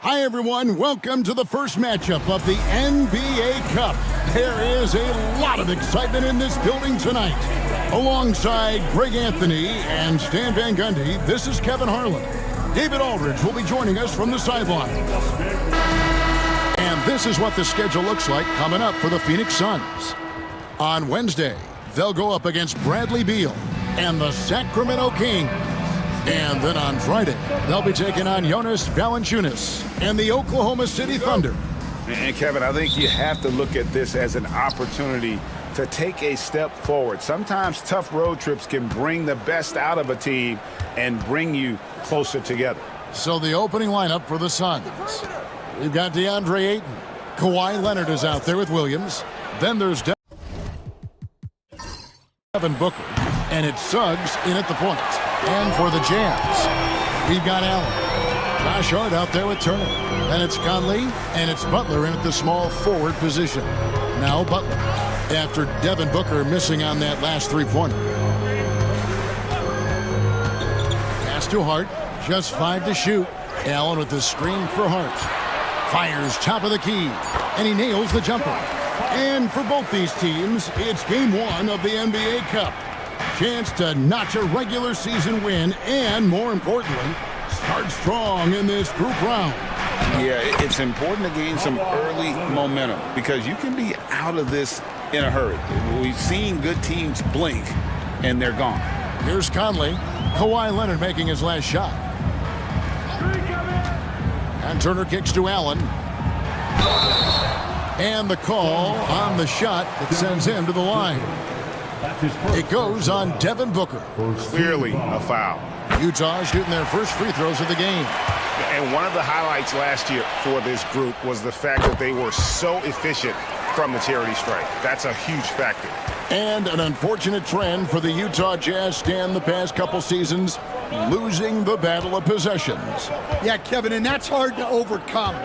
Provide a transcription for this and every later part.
Hi, everyone. Welcome to the first matchup of the NBA Cup. There is a lot of excitement in this building tonight. Alongside Greg Anthony and Stan Van Gundy, this is Kevin Harlan. David Aldridge will be joining us from the sideline. And this is what the schedule looks like coming up for the Phoenix Suns. On Wednesday, they'll go up against Bradley Beal and the Sacramento Kings. And then on Friday, they'll be taking on Jonas Valanciunas and the Oklahoma City Thunder. And Kevin, I think you have to look at this as an opportunity to take a step forward. Sometimes tough road trips can bring the best out of a team and bring you closer together. So the opening lineup for the Suns. We've got DeAndre Ayton. Kawhi Leonard is out there with Williams. Then there's Devin Booker. And it's Suggs in at the point. And for the Jazz, we've got Allen. Josh Hart out there with Turner. Then it's Conley, and it's Butler in at the small forward position. Now Butler, after Devin Booker missing on that last three-pointer. Pass to Hart, just 5 to shoot. Allen with the screen for Hart. Fires top of the key, and he nails the jumper. And for both these teams, it's game 1 of the NBA Cup. Chance to notch a regular season win and, more importantly, start strong in this group round. Yeah, it's important to gain some early momentum because you can be out of this in a hurry. We've seen good teams blink, and they're gone. Here's Conley. Kawhi Leonard making his last shot. And Turner kicks to Allen. And the call on the shot that sends him to the line. It goes on Devin Booker. Clearly a foul. Utah shooting their first free throws of the game. And one of the highlights last year for this group was the fact that they were so efficient from the charity stripe. That's a huge factor. And an unfortunate trend for the Utah Jazz stand the past couple seasons, losing the battle of possessions. Yeah, Kevin, and that's hard to overcome.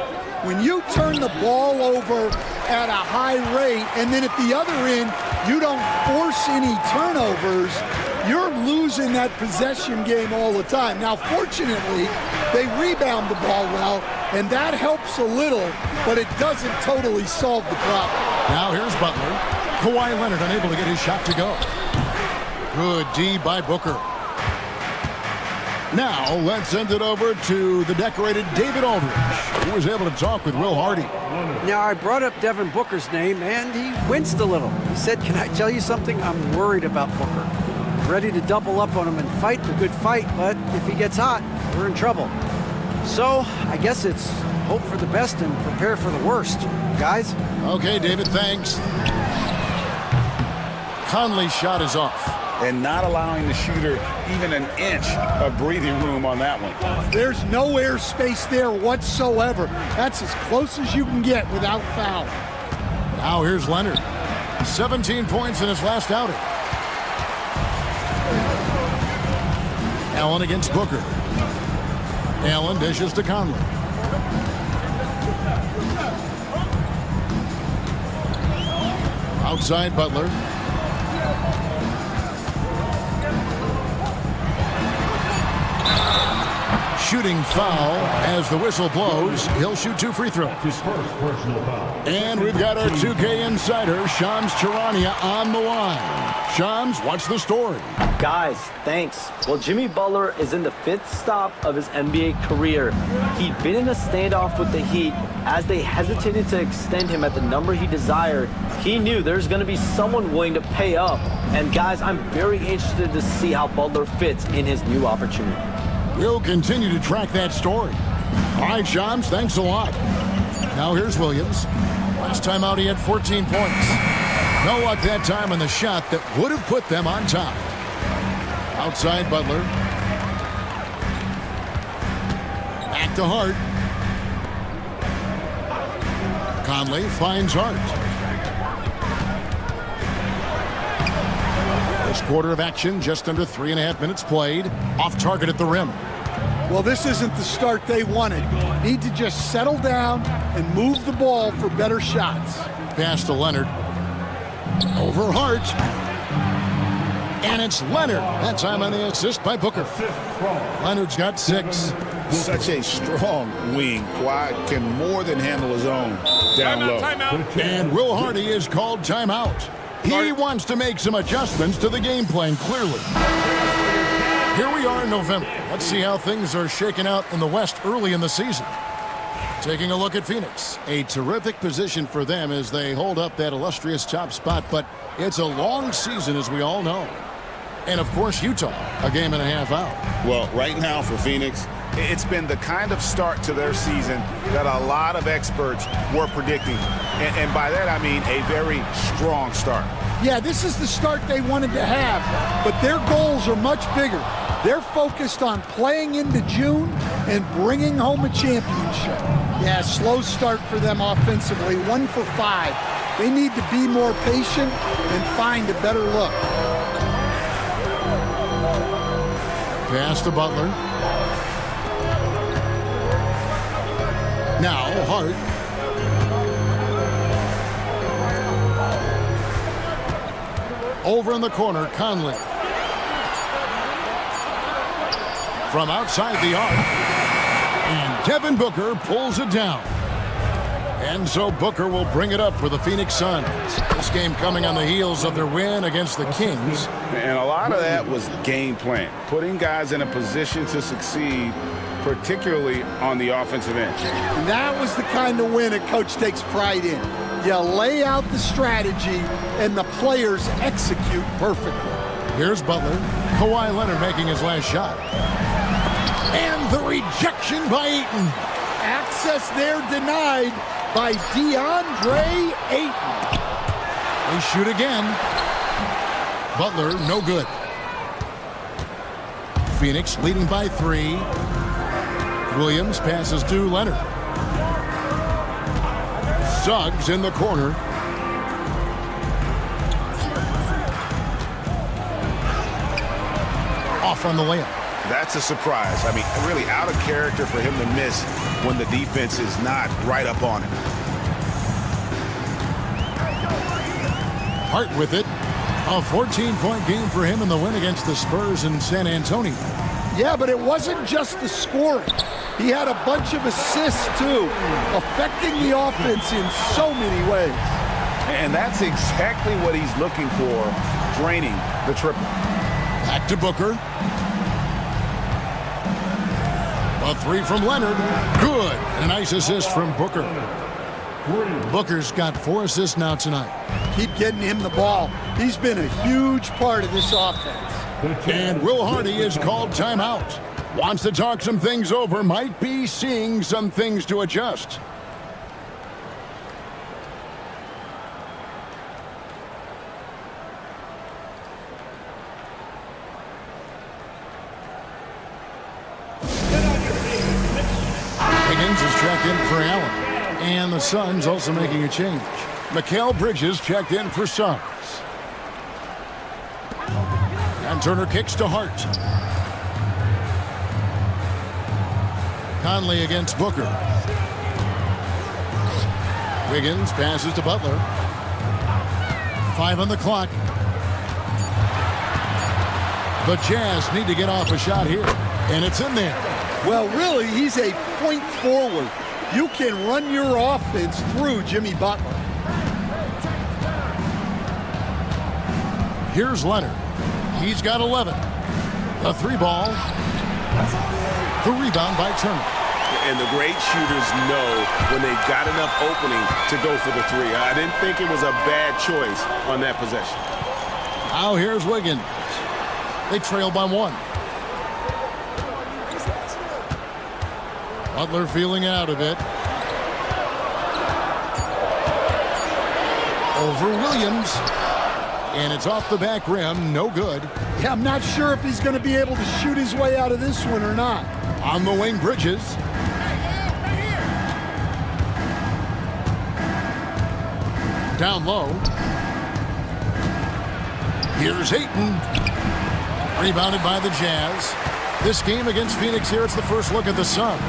When you turn the ball over at a high rate, and then at the other end, you don't force any turnovers, you're losing that possession game all the time. Now, fortunately, they rebound the ball well, and that helps a little, but it doesn't totally solve the problem. Now here's Butler. Kawhi Leonard unable to get his shot to go. Good D by Booker. Now let's send it over to the decorated David Aldridge, who was able to talk with Will Hardy. Now, I brought up Devin Booker's name, and he winced a little. He said, "Can I tell you something? I'm worried about Booker. Ready to double up on him and fight the good fight, but if he gets hot, we're in trouble." So, I guess it's hope for the best and prepare for the worst, guys. Okay, David, thanks. Conley's shot is off. And not allowing the shooter even an inch of breathing room on that one. There's no airspace there whatsoever. That's as close as you can get without foul. Now here's Leonard. 17 points in his last outing. Allen against Booker. Allen dishes to Conley. Outside Butler. Shooting foul as the whistle blows. He'll shoot 2 free throws. His first personal foul. And we've got our 2K insider, Shams Charania, on the line. Shams, what's the story? Guys, thanks. Well, Jimmy Butler is in the 5th stop of his NBA career. He'd been in a standoff with the Heat. As they hesitated to extend him at the number he desired, he knew there's going to be someone willing to pay up. And guys, I'm very interested to see how Butler fits in his new opportunity. We'll continue to track that story. All right, Shams, thanks a lot. Now here's Williams. Last time out, he had 14 points. No luck that time on the shot that would have put them on top. Outside Butler. Back to Hart. Conley finds Hart. First quarter of action, just under 3.5 minutes played. Off target at the rim. Well, this isn't the start they wanted. Need to just settle down and move the ball for better shots. Pass to Leonard. Over Hart. And it's Leonard. That time on the assist by Booker. Leonard's got 6. Such a strong wing. Kawhi can more than handle his own down low. And Will Hardy is called timeout. He wants to make some adjustments to the game plan, clearly. Here we are in November. Let's see how things are shaking out in the West early in the season. Taking a look at Phoenix. A terrific position for them as they hold up that illustrious top spot, but it's a long season, as we all know. And, of course, Utah, a game and a half out. Well, right now for Phoenix, it's been the kind of start to their season that a lot of experts were predicting. And by that, I mean a very strong start. Yeah, this is the start they wanted to have, but their goals are much bigger. They're focused on playing into June and bringing home a championship. Yeah, slow start for them offensively, 1 for 5. They need to be more patient and find a better look. Pass to Butler. Now, Hart. Over in the corner, Conley. From outside the arc. And Devin Booker pulls it down. And so Booker will bring it up for the Phoenix Suns. This game coming on the heels of their win against the Kings. And a lot of that was game plan, putting guys in a position to succeed, particularly on the offensive end. And that was the kind of win a coach takes pride in. You lay out the strategy, and the players execute perfectly. Here's Butler. Kawhi Leonard making his last shot. And the rejection by Ayton. Access there denied by DeAndre Ayton. They shoot again. Butler, no good. Phoenix leading by 3. Williams passes to Leonard. Suggs in the corner. Off on the layup. That's a surprise. I mean, really out of character for him to miss when the defense is not right up on him. Hart with it. A 14-point game for him in the win against the Spurs in San Antonio. Yeah, but it wasn't just the scoring. He had a bunch of assists, too, affecting the offense in so many ways. And that's exactly what he's looking for, draining the triple. Back to Booker. A 3 from Leonard. Good. And a nice assist from Booker. Booker's got 4 assists now tonight. Keep getting him the ball. He's been a huge part of this offense. And Will Hardy is called timeout. Wants to talk some things over. Might be seeing some things to adjust. Higgins is checked in for Allen. And the Suns also making a change. Mikal Bridges checked in for Suggs. And Turner kicks to Hart. Conley against Booker. Wiggins passes to Butler. 5 on the clock. The Jazz need to get off a shot here. And it's in there. Well, really, he's a point forward. You can run your offense through Jimmy Butler. Here's Leonard. He's got 11. The 3-ball. The rebound by Turner. And the great shooters know when they've got enough opening to go for the 3. I didn't think it was a bad choice on that possession. Now here's Wiggins. They trail by 1. Butler feeling out of it. Over Williams. And it's off the back rim. No good. Yeah, I'm not sure if he's going to be able to shoot his way out of this one or not. On the wing, Bridges. Down low. Here's Ayton. Rebounded by the Jazz. This game against Phoenix here, it's the first look at the Suns.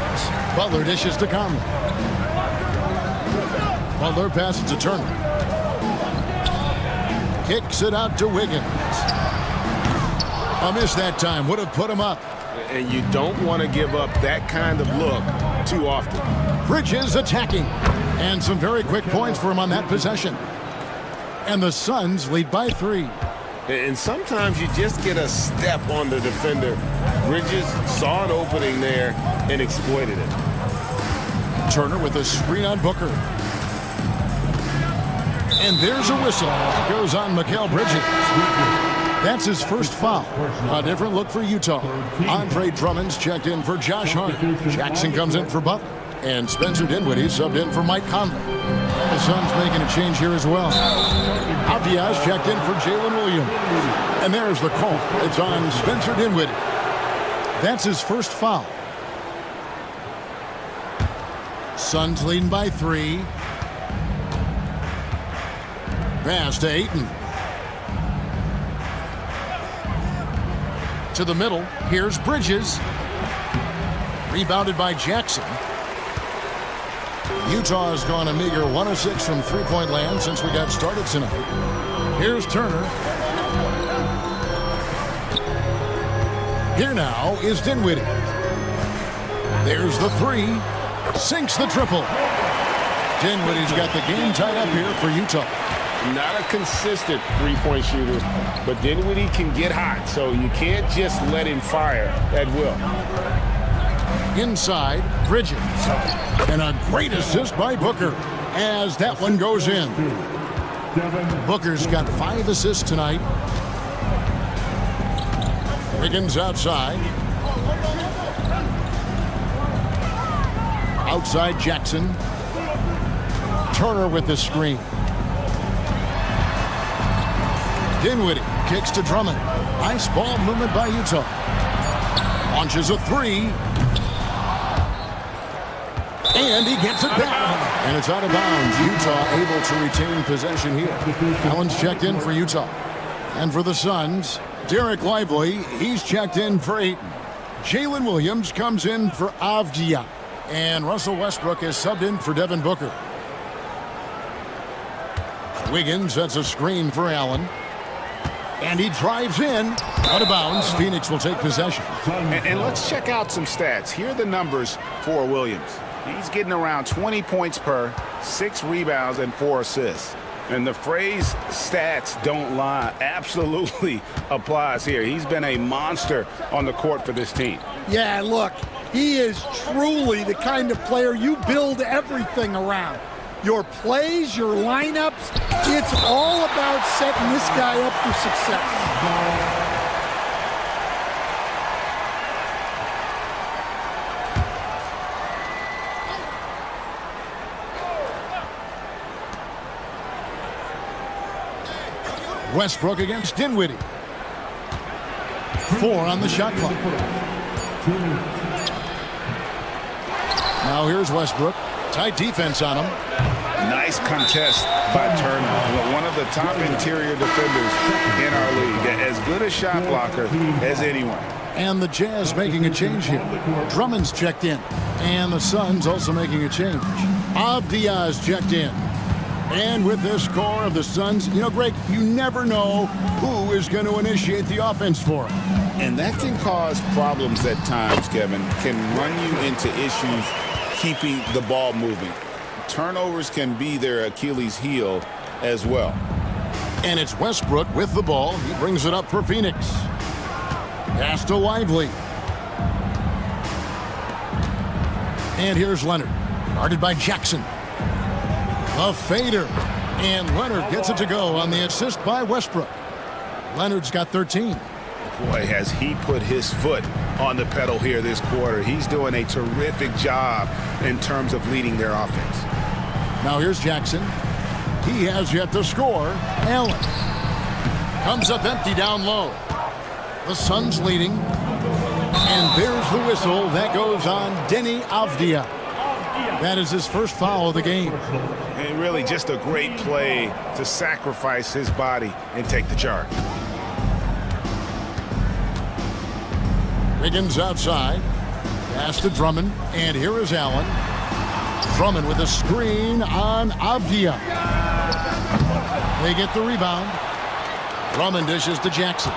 Butler dishes to Conley. Butler passes to Turner. Kicks it out to Wiggins. A miss that time. Would have put him up. And you don't want to give up that kind of look too often. Bridges attacking. And some very quick points for him on that possession. And the Suns lead by 3. And sometimes you just get a step on the defender. Bridges saw an opening there and exploited it. Turner with a screen on Booker. And there's a whistle. It goes on Mikal Bridges. That's his first foul. A different look for Utah. Andre Drummond's checked in for Josh Hart. Jackson comes in for Butler. And Spencer Dinwiddie subbed in for Mike Conley. And the Suns making a change here as well. Avdia's checked in for Jalen Williams. And there's the call. It's on Spencer Dinwiddie. That's his first foul. Suns leading by 3. Pass to Ayton. To the middle. Here's Bridges. Rebounded by Jackson. Utah has gone a meager 1 of 6 from three-point land since we got started tonight. Here's Turner. Here now is Dinwiddie. There's the 3. Sinks the triple. Dinwiddie's got the game tied up here for Utah. Not a consistent three-point shooter, but Dinwiddie can get hot, so you can't just let him fire at will. Inside, Bridges. And a great assist by Booker as that one goes in. Booker's got 5 assists tonight. Wiggins outside. Outside Jackson. Turner with the screen. Dinwiddie kicks to Drummond. Nice ball movement by Utah. Launches a 3. And he gets it back. And it's out of bounds. Utah able to retain possession here. Allen's checked in for Utah. And for the Suns, Derek Lively, he's checked in for Ayton. Jalen Williams comes in for Avdia. And Russell Westbrook is subbed in for Devin Booker. Wiggins sets a screen for Allen. And he drives in. Out of bounds. Phoenix will take possession. And let's check out some stats. Here are the numbers for Williams. He's getting around 20 points per, 6 rebounds, and 4 assists. And the phrase stats don't lie absolutely applies here. He's been a monster on the court for this team. Yeah, look, he is truly the kind of player you build everything around. Your plays, your lineups, it's all about setting this guy up for success. Westbrook against Dinwiddie. 4 on the shot clock. Now here's Westbrook. Tight defense on him. Nice contest by Turner, one of the top interior defenders in our league. As good a shot blocker as anyone. And the Jazz making a change here. Drummond's checked in. And the Suns also making a change. Avdia's checked in. And with this score of the Suns, you know, Greg, you never know who is going to initiate the offense for them. And that can cause problems at times, Kevin. Can run you into issues keeping the ball moving. Turnovers can be their Achilles heel as well. And it's Westbrook with the ball. He brings it up for Phoenix. Pass to Lively. And here's Leonard. Guarded by Jackson. A fader. And Leonard gets it to go on the assist by Westbrook. Leonard's got 13. Boy, has he put his foot on the pedal here this quarter. He's doing a terrific job in terms of leading their offense. Now here's Jackson. He has yet to score. Allen comes up empty down low. The Suns leading. And there's the whistle. That goes on Deni Avdia. That is his first foul of the game. And really just a great play to sacrifice his body and take the charge. Wiggins outside. Pass to Drummond. And here is Allen. Drummond with a screen on Avdia. They get the rebound. Drummond dishes to Jackson.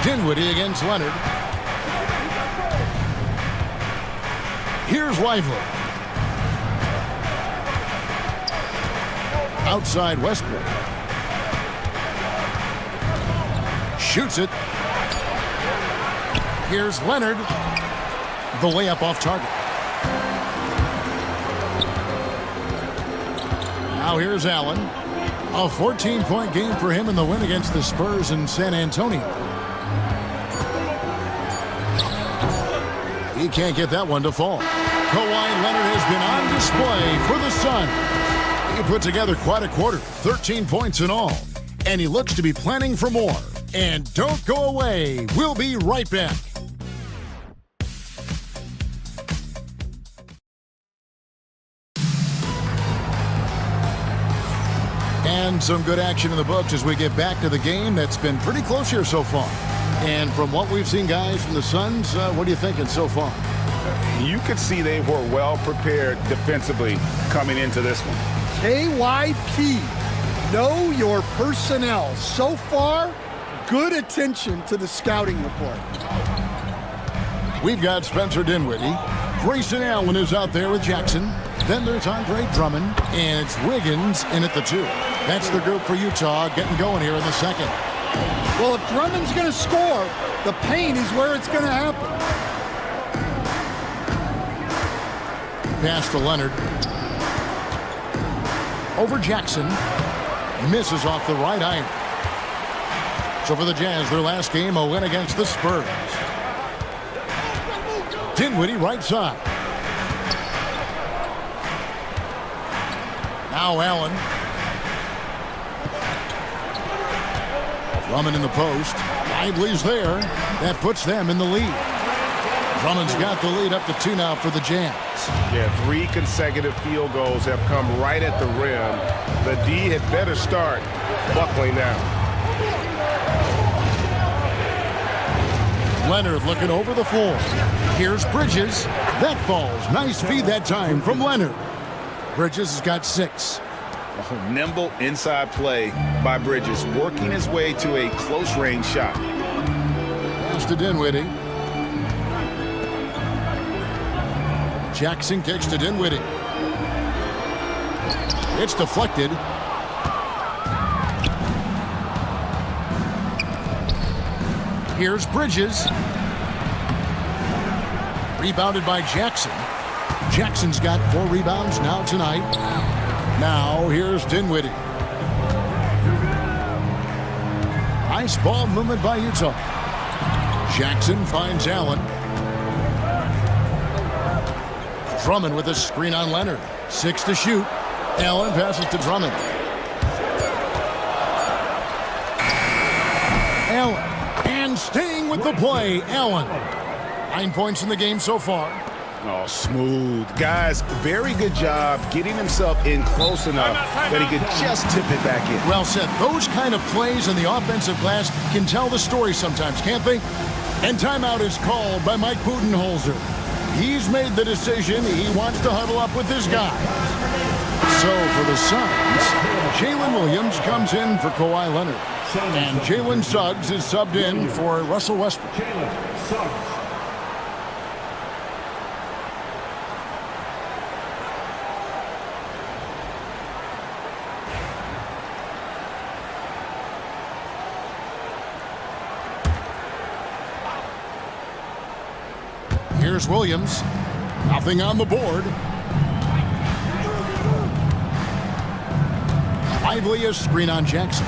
Dinwiddie against Leonard. Here's Lively. Outside Westbrook. Shoots it. Here's Leonard. The layup off target. Now here's Allen. A 14-point game for him in the win against the Spurs in San Antonio. He can't get that one to fall. Kawhi Leonard has been on display for the Suns. He put together quite a quarter, 13 points in all. And he looks to be planning for more. And don't go away. We'll be right back. And some good action in the books as we get back to the game that's been pretty close here so far. And from what we've seen, guys, from the Suns, what are you thinking so far? You could see they were well prepared defensively coming into this one. KYP, know your personnel. So far, good attention to the scouting report. We've got Spencer Dinwiddie. Grayson Allen is out there with Jackson. Then there's Andre Drummond, and it's Wiggins in at the 2. That's the group for Utah getting going here in the second. Well, if Drummond's going to score, the paint is where it's going to happen. Pass to Leonard. Over Jackson. Misses off the right iron. So for the Jazz, their last game, a win against the Spurs. Dinwiddie right side. Now Allen. Drummond in the post. Lively's there. That puts them in the lead. Drummond's got the lead up to 2 now for the Jazz. Yeah, 3 consecutive field goals have come right at the rim. The D had better start buckling now. Leonard looking over the floor. Here's Bridges. That falls. Nice feed that time from Leonard. Bridges has got 6. Oh, nimble inside play by Bridges, working his way to a close-range shot. Pass to Dinwiddie. Jackson kicks to Dinwiddie. It's deflected. Here's Bridges. Rebounded by Jackson. Jackson's got 4 rebounds now tonight. Now here's Dinwiddie. Nice ball movement by Utah. Jackson finds Allen. Drummond with a screen on Leonard. 6 to shoot. Allen passes to Drummond. Allen. And staying with the play, Allen. 9 points in the game so far. Oh, smooth. Guys, very good job getting himself in close enough that he could just tip it back in. Well said. Those kind of plays in the offensive glass can tell the story sometimes, can't they? And timeout is called by Mike Budenholzer. He's made the decision. He wants to huddle up with his guy. So for the Suns, Jalen Williams comes in for Kawhi Leonard. And Jalen Suggs is subbed in for Russell Westbrook. Here's Williams. Nothing on the board. Lively a screen on Jackson.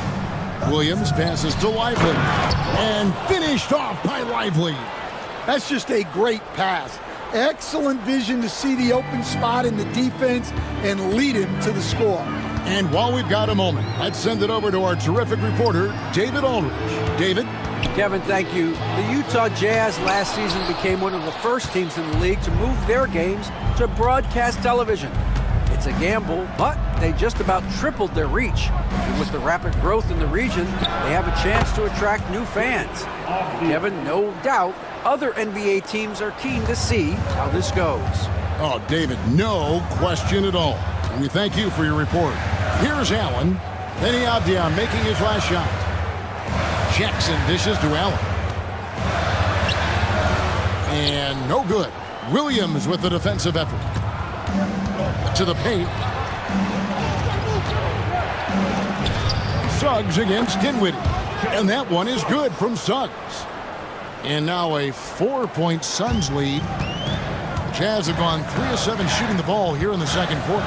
Williams passes to Lively. And finished off by Lively. That's just a great pass. Excellent vision to see the open spot in the defense and lead him to the score. And while we've got a moment, let's send it over to our terrific reporter, David Aldridge. David? Kevin, thank you. The Utah Jazz last season became one of the first teams in the league to move their games to broadcast television. It's a gamble, but they just about tripled their reach. And with the rapid growth in the region, they have a chance to attract new fans. And Kevin, no doubt, other NBA teams are keen to see how this goes. Oh, David, no question at all. And we thank you for your report. Here's Allen. Benny Avdia making his last shot. Jackson dishes to Allen. And no good. Williams with the defensive effort. To the paint. Suggs against Dinwiddie. And that one is good from Suggs. And now a 4-point Suns lead. Jazz have gone 3 of 7 shooting the ball here in the second quarter.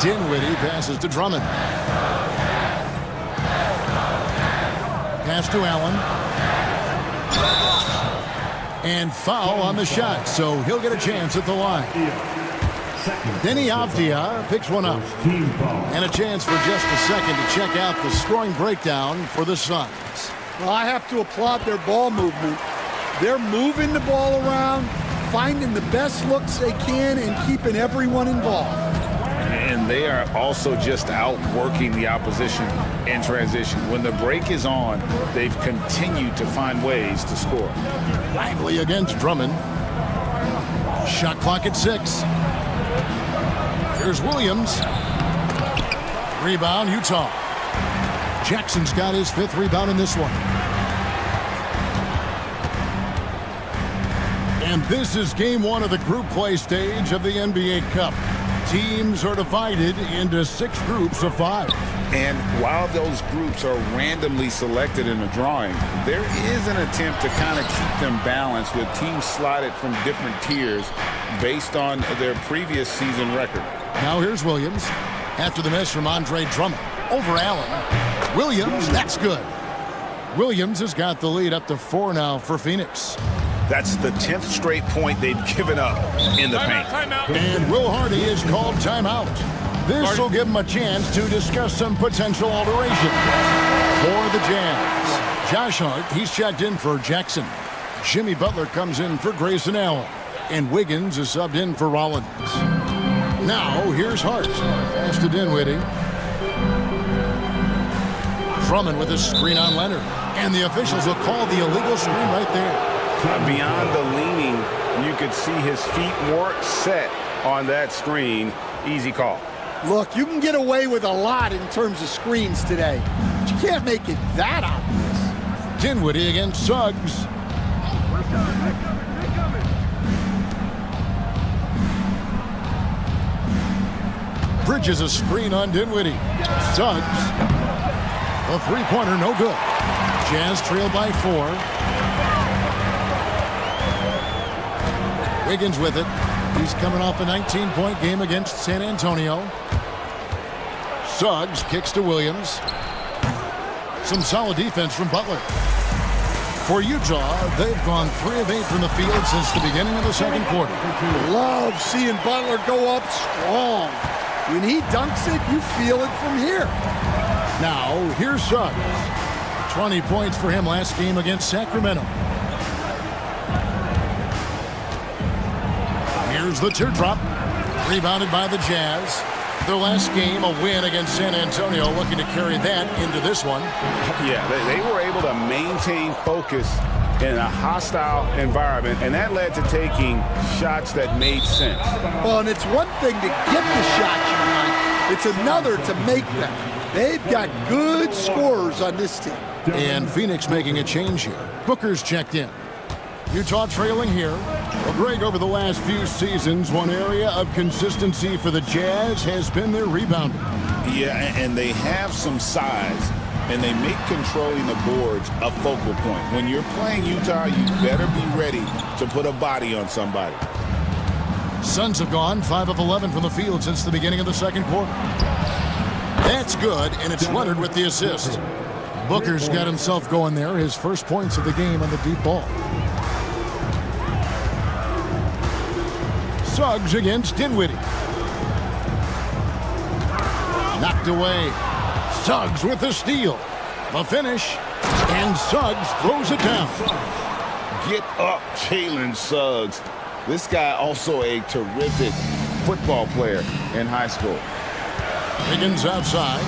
Dinwiddie passes to Drummond. Pass to Allen. And foul on the shot, so he'll get a chance at the line. Denny Avdia picks one up. And a chance for just a second to check out the scoring breakdown for the Suns. Well, I have to applaud their ball movement. They're moving the ball around, finding the best looks they can, and keeping everyone involved. And they are also just outworking the opposition in transition. When the break is on, they've continued to find ways to score. Lively against Drummond. Shot clock at 6. Here's Williams. Rebound, Utah. Jackson's got his 5th rebound in this one. And this is game 1 of the group play stage of the NBA Cup. Teams are divided into 6 groups of 5. And while those groups are randomly selected in a drawing, there is an attempt to kind of keep them balanced with teams slotted from different tiers based on their previous season record. Now here's Williams. After the miss from Andre Drummond. Over Allen. Williams, that's good. Williams has got the lead up to 4 now for Phoenix. That's the 10th straight point they've given up in the paint. And Will Hardy is called timeout. This will give him a chance to discuss some potential alteration for the Jazz. Josh Hart, he's checked in for Jackson. Jimmy Butler comes in for Grayson Allen. And Wiggins is subbed in for Rollins. Now, here's Hart. Pass to Dinwiddie. Drummond with a screen on Leonard. And the officials will call the illegal screen right there. Beyond the leaning, you could see his feet weren't set on that screen. Easy call. Look, you can get away with a lot in terms of screens today, but you can't make it that obvious. Dinwiddie against Suggs. Bridges a screen on Dinwiddie. Suggs. A three-pointer, no good. Jazz trail by 4. Wiggins with it. He's coming off a 19-point game against San Antonio. Suggs kicks to Williams. Some solid defense from Butler. For Utah, they've gone 3 of 8 from the field since the beginning of the second quarter. Love seeing Butler go up strong. When he dunks it, you feel it from here. Now, here's Suggs. 20 points for him last game against Sacramento. Here's the teardrop. Rebounded by the Jazz. Their last game, a win against San Antonio, looking to carry that into this one. Yeah, they were able to maintain focus in a hostile environment, and that led to taking shots that made sense. Well, and it's one thing to get the shots you want. It's another to make them. They've got good scorers on this team. And Phoenix making a change here. Booker's checked in. Utah trailing here. Well, Greg, over the last few seasons, one area of consistency for the Jazz has been their rebounding. Yeah, and they have some size, and they make controlling the boards a focal point. When you're playing Utah, you better be ready to put a body on somebody. Suns have gone 5 of 11 from the field since the beginning of the second quarter. That's good, and it's Leonard with the assist. Booker's got himself going there, his first points of the game on the deep ball. Suggs against Dinwiddie. Knocked away. Suggs with the steal. The finish. And Suggs throws it down. Get up, Jalen Suggs. This guy also a terrific football player in high school. Wiggins outside.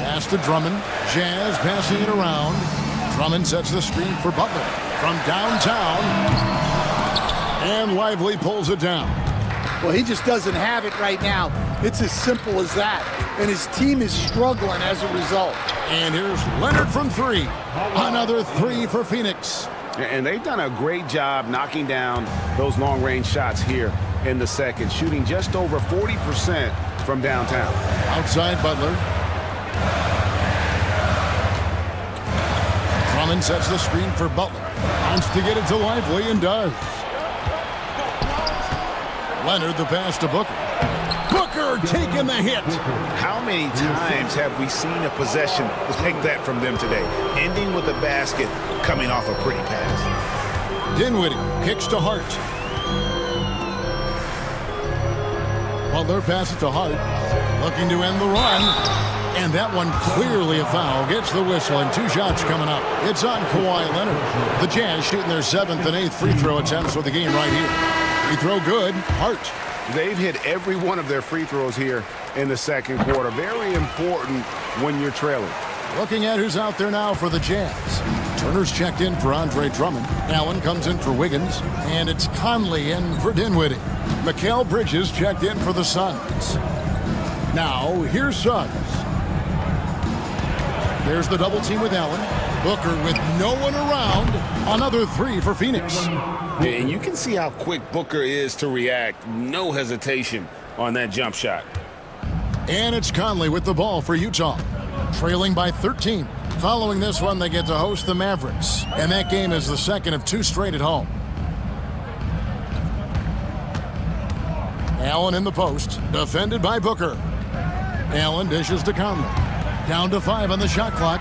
Pass to Drummond. Jazz passing it around. Drummond sets the screen for Butler. From downtown. And Lively pulls it down. Well, he just doesn't have it right now. It's as simple as that. And his team is struggling as a result. And here's Leonard from 3. Another 3 for Phoenix. And they've done a great job knocking down those long-range shots here in the second, shooting just over 40% from downtown. Outside Butler. Drummond sets the screen for Butler. Wants to get it to Lively and does. Leonard the pass to Booker. Booker taking the hit. How many times have we seen a possession like that from them today? Ending with a basket, coming off a pretty pass. Dinwiddie kicks to Hart. Butler passes to Hart. Looking to end the run. And that one clearly a foul. Gets the whistle and 2 shots coming up. It's on Kawhi Leonard. The Jazz shooting their 7th and 8th free throw attempts for the game right here. Free throw good. Hart. They've hit every one of their free throws here in the second quarter. Very important when you're trailing. Looking at who's out there now for the Jazz. Turner's checked in for Andre Drummond. Allen comes in for Wiggins. And it's Conley in for Dinwiddie. Mikal Bridges checked in for the Suns. Now, here's Suggs. There's the double team with Allen. Booker with no one around. Another 3 for Phoenix. And you can see how quick Booker is to react. No hesitation on that jump shot. And it's Conley with the ball for Utah. Trailing by 13. Following this one, they get to host the Mavericks. And that game is the second of 2 straight at home. Allen in the post. Defended by Booker. Allen dishes to Conley. Down to 5 on the shot clock.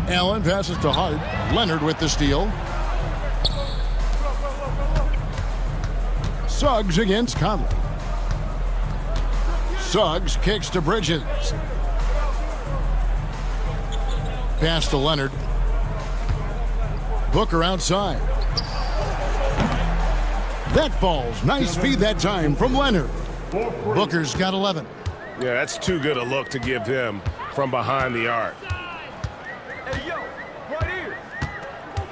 Allen passes to Hart. Leonard with the steal. Suggs against Conley. Suggs kicks to Bridges. Pass to Leonard. Booker outside. That falls. Nice feed that time from Leonard. Booker's got 11. Yeah, that's too good a look to give him from behind the arc.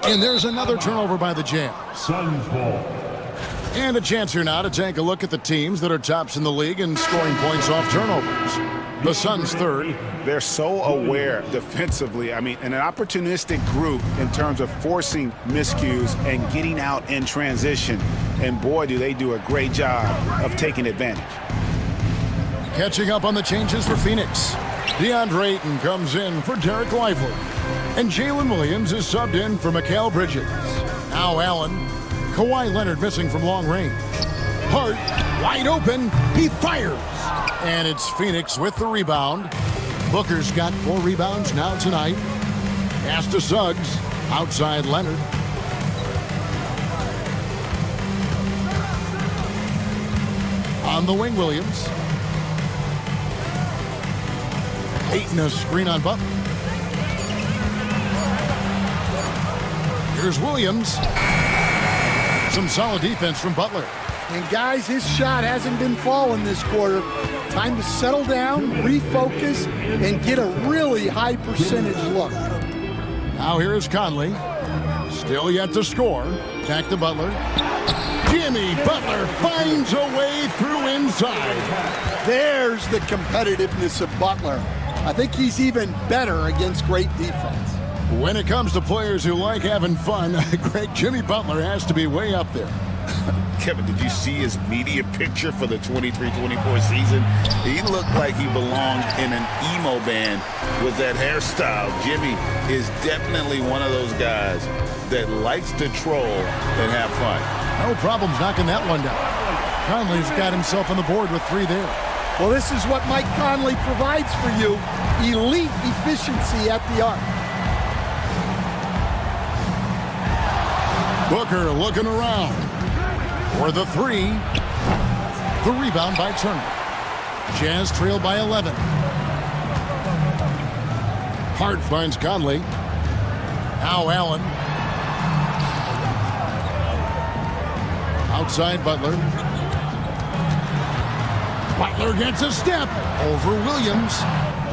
And there's another turnover by the Jazz. Suns ball. And a chance here now to take a look at the teams that are tops in the league in scoring points off turnovers. The Suns third. They're so aware defensively. I mean, an opportunistic group in terms of forcing miscues and getting out in transition. And boy, do they do a great job of taking advantage. Catching up on the changes for Phoenix. DeAndre Ayton comes in for Derek Lively. And Jalen Williams is subbed in for Mikal Bridges. Now Allen. Kawhi Leonard missing from long range. Hart wide open. He fires. And it's Phoenix with the rebound. Booker's got 4 rebounds now tonight. Pass to Suggs. Outside Leonard. On the wing, Williams. Ayton a screen on Butler. Here's Williams. Some solid defense from Butler. And guys, his shot hasn't been falling this quarter. Time to settle down, refocus, and get a really high percentage look. Now here's Conley. Still yet to score. Back to Butler. Jimmy Butler finds a way through inside. There's the competitiveness of Butler. I think he's even better against great defense. When it comes to players who like having fun, great Jimmy Butler has to be way up there. Kevin, did you see his media picture for the 23-24 season? He looked like he belonged in an emo band with that hairstyle. Jimmy is definitely one of those guys that likes to troll and have fun. No problems knocking that one down. Conley's got himself on the board with 3 there. Well, this is what Mike Conley provides for you. Elite efficiency at the arc. Booker looking around for the 3. The rebound by Turner. Jazz trail by 11. Hart finds Conley. Now Allen. Outside Butler. Butler gets a step over Williams.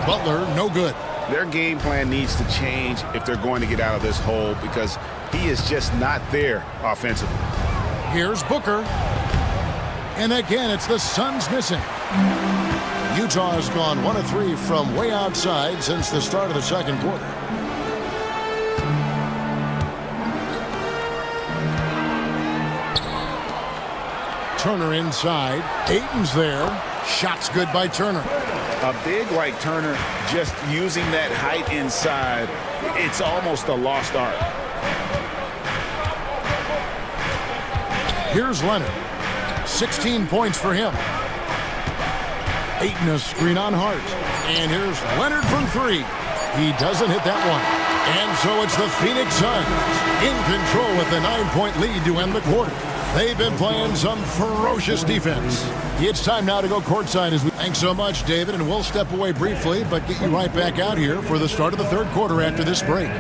Butler, no good. Their game plan needs to change if they're going to get out of this hole because he is just not there offensively. Here's Booker. And again, it's the Suns missing. Utah has gone 1 of 3 from way outside since the start of the second quarter. Turner inside. Ayton's there. Shot's good by Turner. A big like Turner, just using that height inside, it's almost a lost art. Here's Leonard. 16 points for him. Ayton a screen on Hart. And here's Leonard from three. He doesn't hit that one. And so it's the Phoenix Suns in control with a 9-point lead to end the quarter. They've been playing some ferocious defense. It's time now to go courtside. Thanks so much, David, and we'll step away briefly, but get you right back out here for the start of the third quarter after this break.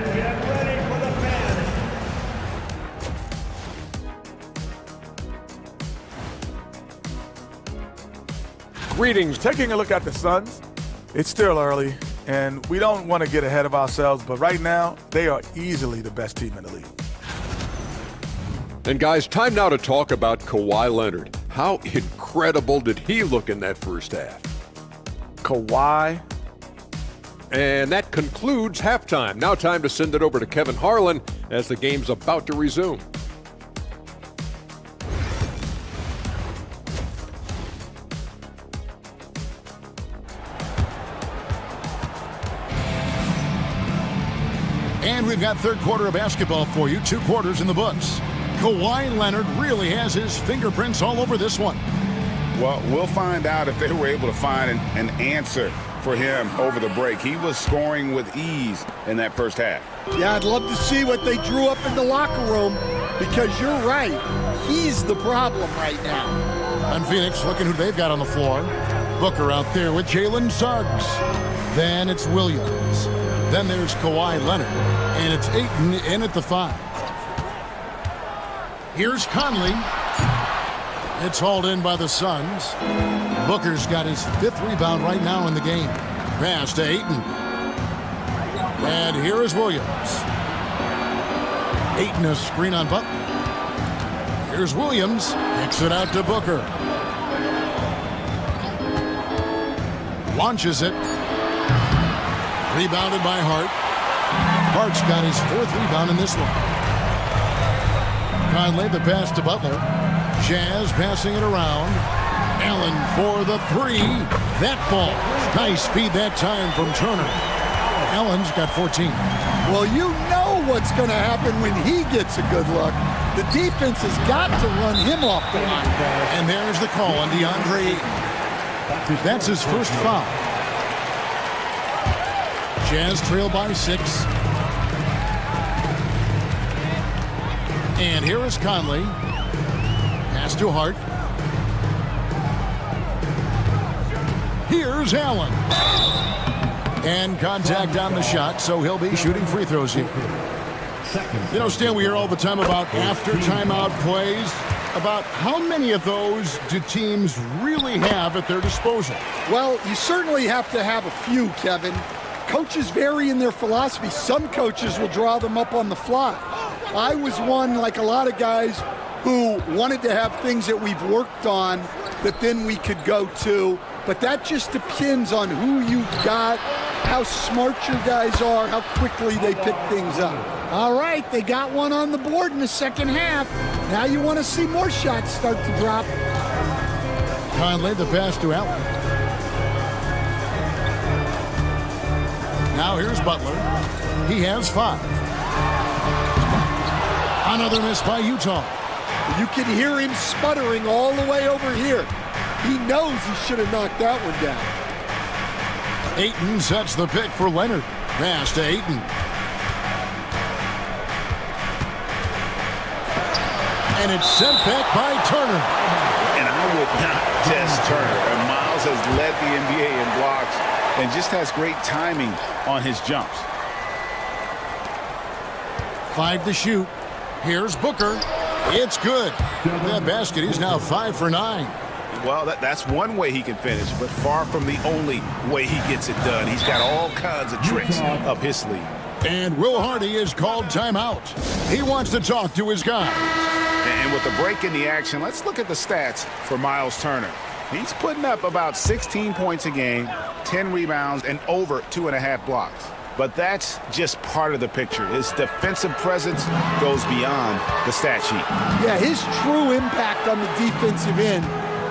Greetings. Taking a look at the Suns, it's still early, and we don't want to get ahead of ourselves, but right now, they are easily the best team in the league. And guys, time now to talk about Kawhi Leonard. How incredible did he look in that first half? Kawhi. And that concludes halftime. Now time to send it over to Kevin Harlan as the game's about to resume. And we've got third quarter of basketball for you. 2 quarters in the books. Kawhi Leonard really has his fingerprints all over this one. Well, we'll find out if they were able to find an answer for him over the break. He was scoring with ease in that first half. Yeah, I'd love to see what they drew up in the locker room, because you're right. He's the problem right now. On Phoenix, looking who they've got on the floor. Booker out there with Jalen Suggs. Then it's Williams. Then there's Kawhi Leonard. And it's Ayton in at the 5. Here's Conley. It's hauled in by the Suns. Booker's got his 5th rebound right now in the game. Pass to Ayton. And here is Williams. Ayton a screen on Butler. Here's Williams. Kicks it out to Booker. Launches it. Rebounded by Hart. Hart's got his 4th rebound in this one. Conley, the pass to Butler. Jazz passing it around. Allen for the 3. That ball. Nice speed that time from Turner. Allen's got 14. Well, you know what's going to happen when he gets a good look. The defense has got to run him off the line. And there's the call on DeAndre Ayton. That's his first foul. Jazz trail by 6. And here is Conley. Pass to Hart. Here's Allen. And contact on the shot, so he'll be shooting free throws here. You know, Stan, we hear all the time about after timeout plays. About how many of those do teams really have at their disposal? Well, you certainly have to have a few, Kevin. Coaches vary in their philosophy. Some coaches will draw them up on the fly. I was one, like a lot of guys, who wanted to have things that we've worked on that then we could go to. But that just depends on who you've got, how smart your guys are, how quickly they pick things up. All right, they got one on the board in the second half. Now you want to see more shots start to drop. Conley, the pass to Allen. Now here's Butler. He has 5. Another miss by Utah. You can hear him sputtering all the way over here. He knows he should have knocked that one down. Ayton sets the pick for Leonard. Pass to Ayton. And it's sent back by Turner. And I would not test Turner. And Miles has led the NBA in blocks and just has great timing on his jumps. 5 to shoot. Here's Booker. It's good. With that basket, he's now 5 for 9. Well, that's one way he can finish, but far from the only way he gets it done. He's got all kinds of tricks up his sleeve. And Will Hardy is called timeout. He wants to talk to his guys. And with the break in the action, let's look at the stats for Miles Turner. He's putting up about 16 points a game, 10 rebounds, and over 2.5 blocks. but that's just part of the picture. His defensive presence goes beyond the stat sheet. Yeah, his true impact on the defensive end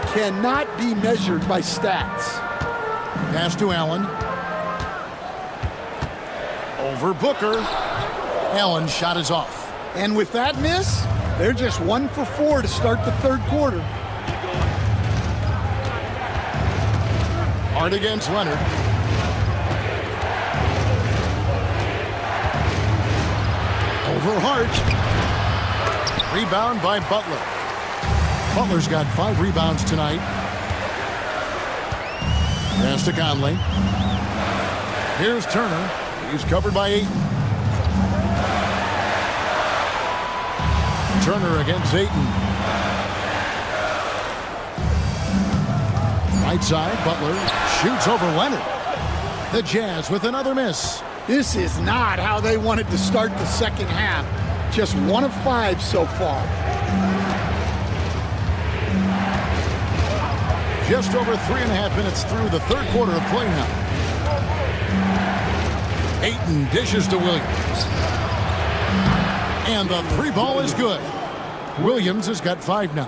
cannot be measured by stats. Pass to Allen. Over Booker. Allen's shot is off. And with that miss, they're just 1 for 4 to start the third quarter. Hard against Leonard. Over Hart. Rebound by Butler. Butler's got 5 rebounds tonight. Pass to Conley. Here's Turner. He's covered by Ayton. Turner against Ayton. Right side, Butler shoots over Leonard. The Jazz with another miss. This is not how they wanted to start the second half. Just 1 of 5 so far. Just over 3.5 minutes through the third quarter of play now. Ayton dishes to Williams. And the 3 ball is good. Williams has got 5 now.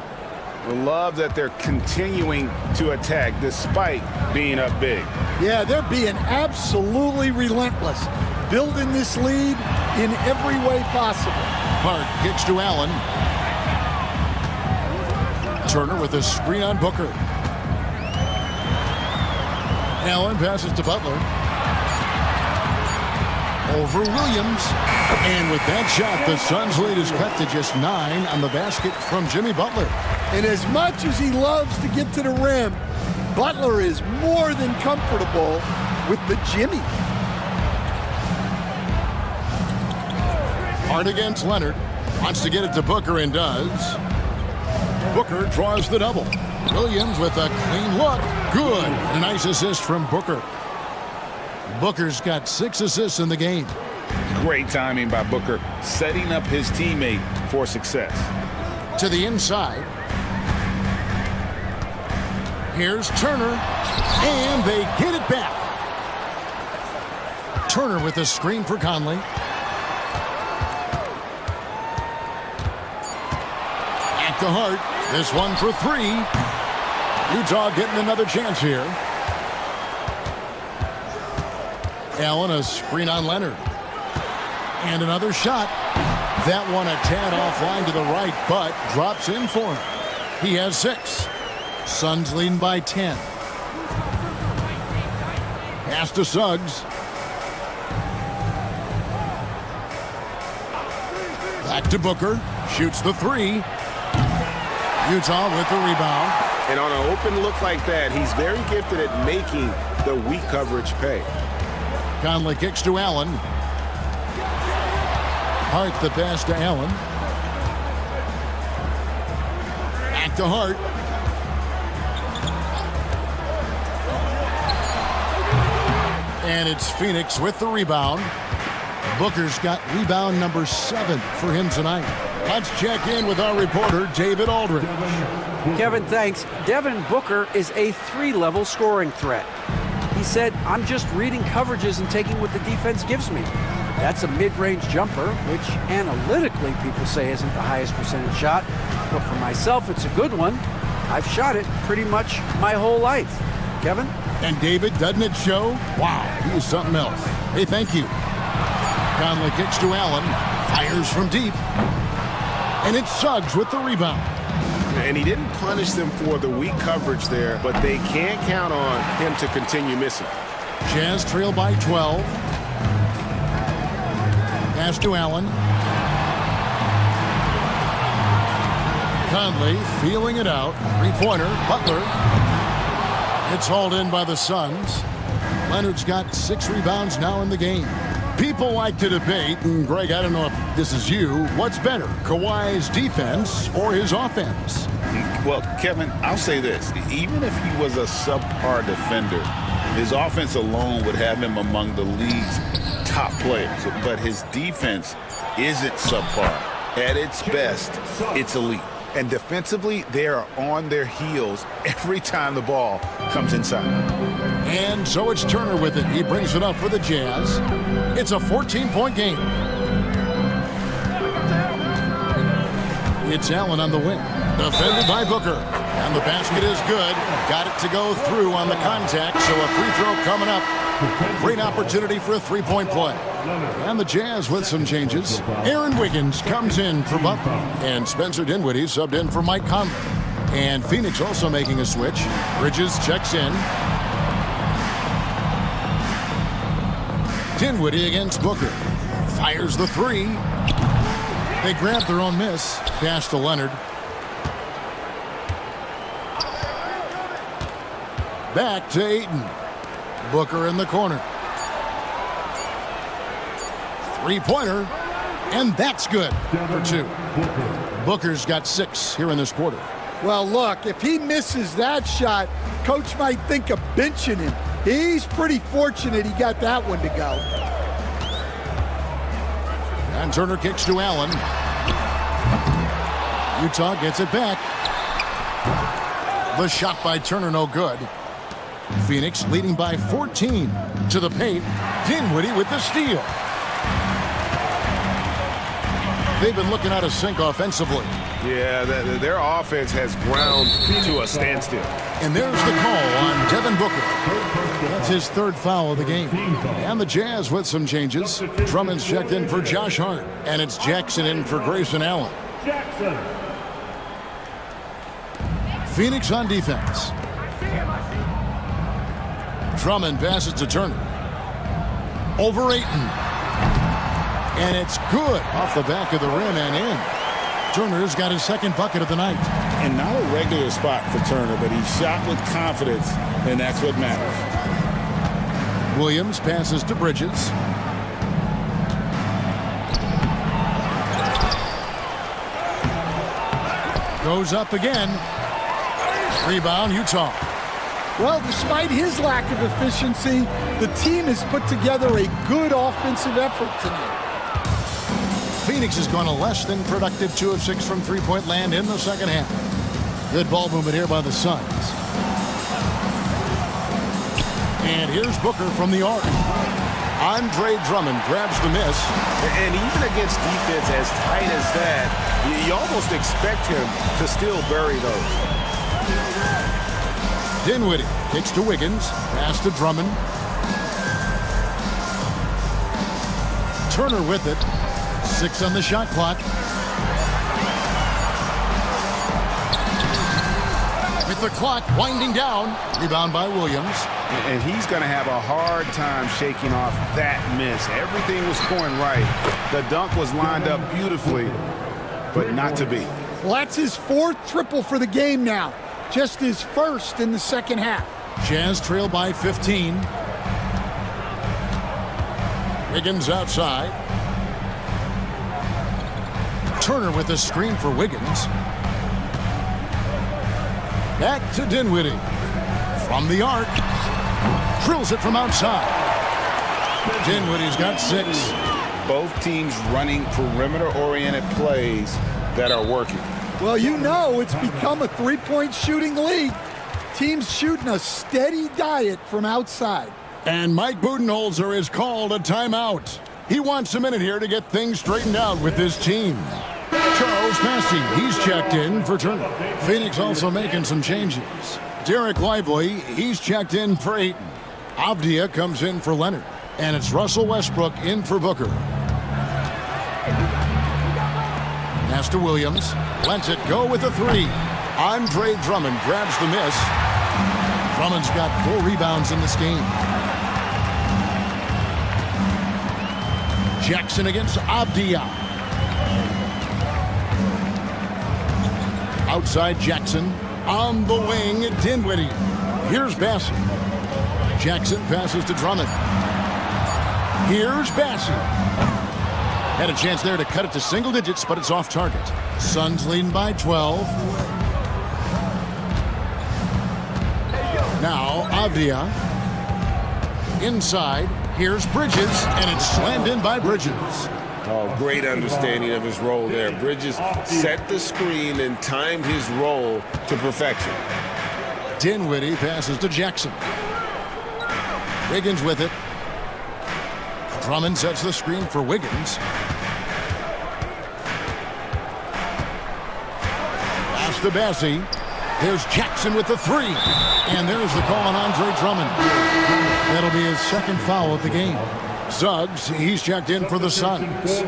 I love that they're continuing to attack despite being up big. Yeah, they're being absolutely relentless, building this lead in every way possible. Hart kicks to Allen. Turner with a screen on Booker. Allen passes to Butler. Over Williams. And with that shot, the Suns' lead is cut to just 9 on the basket from Jimmy Butler. And as much as he loves to get to the rim, Butler is more than comfortable with the Jimmy. Hard against Leonard. Wants to get it to Booker and does. Booker draws the double. Williams with a clean look. Good. A nice assist from Booker. Booker's got 6 assists in the game. Great timing by Booker, setting up his teammate for success. To the inside. Here's Turner. And they get it back. Turner with a screen for Conley. At the Hart. This one for 3. Utah getting another chance here. Allen, a screen on Leonard. And another shot. That one a tad offline to the right, but drops in for him. He has 6. Suns leading by 10. Pass to Suggs. Back to Booker. Shoots the 3. Utah with the rebound. And on an open look like that, he's very gifted at making the weak coverage pay. Conley kicks to Allen. Hart the pass to Allen. Back to Hart. And it's Phoenix with the rebound. Booker's got rebound number 7 for him tonight. Let's check in with our reporter, David Aldridge. Kevin, thanks. Devin Booker is a 3-level scoring threat. He said, I'm just reading coverages and taking what the defense gives me. That's a mid-range jumper, which analytically people say isn't the highest percentage shot. But for myself, it's a good one. I've shot it pretty much my whole life. Kevin? And David, doesn't it show? Wow, he is something else. Hey, thank you. Conley kicks to Allen. Fires from deep. And it's Suggs with the rebound. And he didn't punish them for the weak coverage there, but they can't count on him to continue missing. Jazz trail by 12. Pass to Allen. Conley feeling it out. 3-pointer. Butler. It's hauled in by the Suns. Leonard's got 6 rebounds now in the game. People like to debate, and Greg, I don't know if this is you, what's better, Kawhi's defense or his offense? Well, Kevin, I'll say this. Even if he was a subpar defender, his offense alone would have him among the league's top players. But his defense isn't subpar. At its best, it's elite. And defensively, they are on their heels every time the ball comes inside. And so it's Turner with it. He brings it up for the Jazz. It's a 14-point game. It's Allen on the wing. Defended by Booker. And the basket is good. Got it to go through on the contact, so a free throw coming up. Great opportunity for a three-point play. And the Jazz with some changes. Aaron Wiggins comes in for Butler. And Spencer Dinwiddie subbed in for Mike Conley. And Phoenix also making a switch. Bridges checks in. Dinwiddie against Booker. Fires the three. They grab their own miss. Pass to Leonard. Back to Ayton. Booker in the corner. Three-pointer. And that's good for two. Booker's got 6 here in this quarter. Well, look, if he misses that shot, coach might think of benching him. He's pretty fortunate he got that one to go. And Turner kicks to Allen. Utah gets it back. The shot by Turner, no good. Phoenix leading by 14 to the paint. Dinwiddie with the steal. They've been looking out of sync offensively. Yeah, their offense has ground to a standstill. And there's the call on Devin Booker. That's his 3rd foul of the game. And the Jazz with some changes. Drummond's checked in for Josh Hart. And it's Jackson in for Grayson Allen. Phoenix on defense. Drummond passes to Turner. Over Ayton. And it's good off the back of the rim and in. Turner's got his 2nd bucket of the night. And not a regular spot for Turner, but he shot with confidence, and that's what matters. Williams passes to Bridges. Goes up again. Rebound, Utah. Well, despite his lack of efficiency, the team has put together a good offensive effort tonight. Phoenix has gone a less than productive 2 of 6 from three-point land in the second half. Good ball movement here by the Suns. And here's Booker from the arc. Andre Drummond grabs the miss. And even against defense as tight as that, you almost expect him to still bury those. Dinwiddie kicks to Wiggins. Pass to Drummond. Turner with it. 6 on the shot clock. With the clock winding down. Rebound by Williams. And he's going to have a hard time shaking off that miss. Everything was going right. The dunk was lined up beautifully, but not to be. Well, that's his 4th triple for the game now. Just his 1st in the second half. Jazz trail by 15. Wiggins outside. Turner with a screen for Wiggins. Back to Dinwiddie. From the arc. Drills it from outside. Dinwiddie's got 6. Both teams running perimeter-oriented plays that are working. Well, you know it's become a three-point shooting league. Teams shooting a steady diet from outside. And Mike Budenholzer has called a timeout. He wants a minute here to get things straightened out with his team. Charles Massey, he's checked in for Turner. Phoenix also making some changes. Derek Lively, he's checked in for Ayton. Avdia comes in for Leonard. And it's Russell Westbrook in for Booker. Pass to Williams. Lets it go with a 3. Andre Drummond grabs the miss. Drummond's got 4 rebounds in this game. Jackson against Avdia. Outside Jackson. On the wing, Dinwiddie. Here's Bassey. Jackson passes to Drummond. Here's Bassey. Had a chance there to cut it to single digits, but it's off target. Suns leading by 12. Now, Avdia. Inside. Here's Bridges, and it's slammed in by Bridges. Oh, great understanding of his role there. Bridges set the screen and timed his role to perfection. Dinwiddie passes to Jackson. Wiggins with it. Drummond sets the screen for Wiggins. Pass to Bassey. Here's Jackson with the three. And there's the call on Andre Drummond. That'll be his second foul of the game. Suggs, he's checked in for the Suns.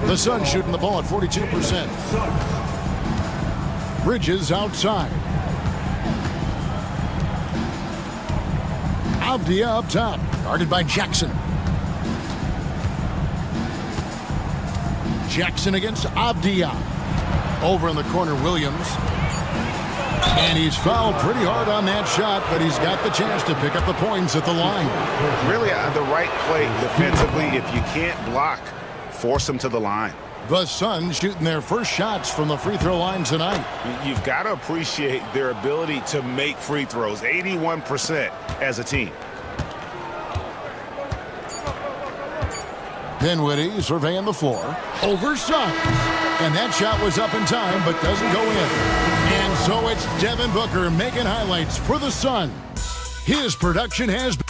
The Suns shooting the ball at 42%. Bridges outside. Avdia up top, guarded by Jackson. Jackson against Avdia. Over in the corner, Williams. And he's fouled pretty hard on that shot, but he's got the chance to pick up the points at the line. Really the right play defensively. If you can't block, force them to the line. The Suns shooting their first shots from the free throw line tonight. You've got to appreciate their ability to make free throws, 81% as a team. Dinwiddie surveying the floor. Over Suggs. And that shot was up in time, but doesn't go in. And so it's Devin Booker making highlights for the Suns. His production has been...